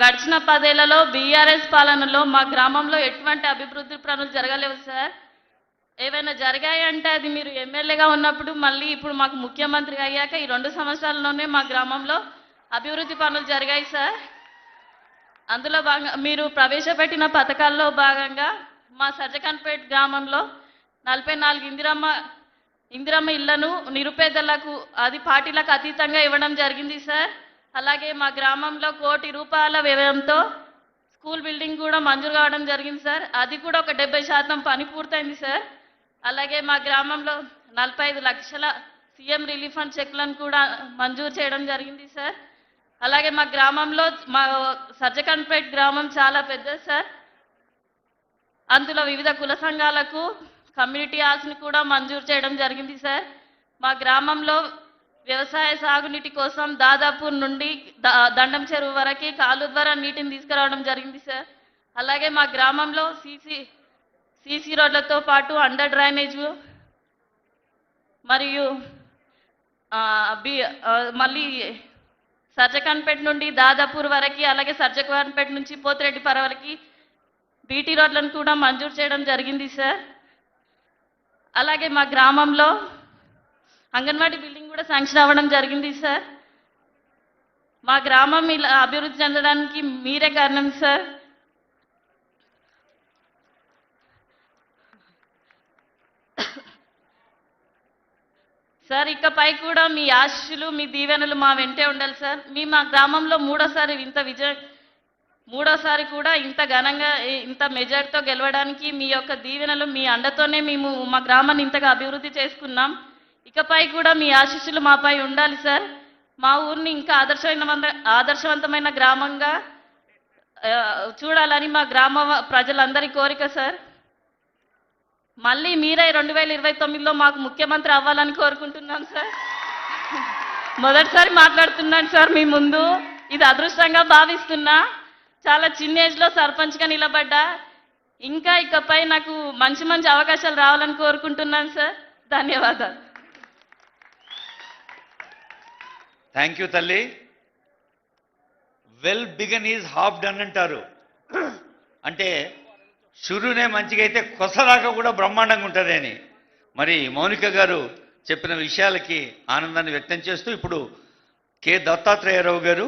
గడిచిన 10 ఏళ్లలో బీఆర్ఎస్ పాలనలో మా గ్రామంలో ఎటువంటి అభివృద్ధి పనులు జరగలేవు సార్. ఏవైనా జరిగాయంటే అది మీరు ఎమ్మెల్యేగా ఉన్నప్పుడు, మళ్ళీ ఇప్పుడు మాకు ముఖ్యమంత్రి అయ్యాక ఈ 2 సంవత్సరాల్లోనే మా గ్రామంలో అభివృద్ధి పనులు జరిగాయి సార్. అందులో భాగంగా మీరు ప్రవేశపెట్టిన పథకాల్లో భాగంగా మా సర్జకాన్పేట గ్రామంలో 44 ఇందిరమ్మ ఇళ్లను నిరుపేదలకు, అది పార్టీలకు అతీతంగా ఇవ్వడం జరిగింది సార్. అలాగే మా గ్రామంలో ₹1 కోటి వ్యయంతో స్కూల్ బిల్డింగ్ కూడా మంజూరు కావడం జరిగింది సార్. అది కూడా ఒక 70% పని పూర్తయింది సార్. అలాగే మా గ్రామంలో 45 లక్షల సీఎం రిలీఫ్ ఫండ్ చెక్లను కూడా మంజూరు చేయడం జరిగింది సార్. అలాగే మా గ్రామంలో, మా సర్జకాన్పేట గ్రామం చాలా పెద్దది సార్. అందులో వివిధ కుల సంఘాలకు కమ్యూనిటీ హాల్స్ని కూడా మంజూరు చేయడం జరిగింది సార్. మా గ్రామంలో వ్యవసాయ సాగునీటి కోసం దాదాపూర్ నుండి దండం చెరువు వరకు కాలు ద్వారా నీటిని తీసుకురావడం జరిగింది సార్. అలాగే మా గ్రామంలో సీసీ రోడ్లతో పాటు అండర్ డ్రైనేజ్ మరియు మళ్ళీ సర్జకాన్పేట నుండి దాదాపూర్ వరకు, అలాగే సర్జకాన్పేట నుంచి పోతిరెడ్డిపర వరకు బీటీ రోడ్లను కూడా మంజూరు చేయడం జరిగింది సార్. అలాగే మా గ్రామంలో అంగన్వాడీ బిల్డింగ్ కూడా శాంక్షన్ అవ్వడం జరిగింది సార్. మా గ్రామం ఇలా అభివృద్ధి చెందడానికి మీరే కారణం సార్. సార్, ఇకపై కూడా మీ ఆశీస్సులు, మీ దీవెనలు మా వెంటే ఉండాలి సార్. మా గ్రామంలో మూడోసారి కూడా ఇంత ఘనంగా, ఇంత మెజార్టీతో గెలవడానికి మీ యొక్క దీవెనలు, మీ అండతోనే మేము మా గ్రామాన్ని ఇంతగా అభివృద్ధి చేసుకున్నాం. ఇకపై కూడా మీ ఆశీస్సులు మాపై ఉండాలి సార్. మా ఊరిని ఇంకా ఆదర్శవంతమైన గ్రామంగా చూడాలని మా గ్రామ ప్రజలందరి కోరిక సార్. మళ్ళీ మీరే 2029లో మాకు ముఖ్యమంత్రి అవ్వాలని కోరుకుంటున్నాం సార్. మొదటిసారి మాట్లాడుతున్నాను సార్ మీ ముందు. ఇది అదృష్టంగా భావిస్తున్నా. చాలా చిన్న ఏజ్లో సర్పంచ్గా నిలబడ్డా. ఇంకా ఇకపై నాకు మంచి అవకాశాలు రావాలని కోరుకుంటున్నాను సార్. ధన్యవాదాలు. థ్యాంక్ యూ తల్లి. Well began is half done అంటారు. అంటే షురునే మంచిగా అయితే కొసరాక కూడా బ్రహ్మాండంగా ఉంటుంది అని. మరి మౌనిక గారు చెప్పిన విషయాలకి ఆనందాన్ని వ్యక్తం చేస్తూ ఇప్పుడు కె దత్తాత్రేయరావు గారు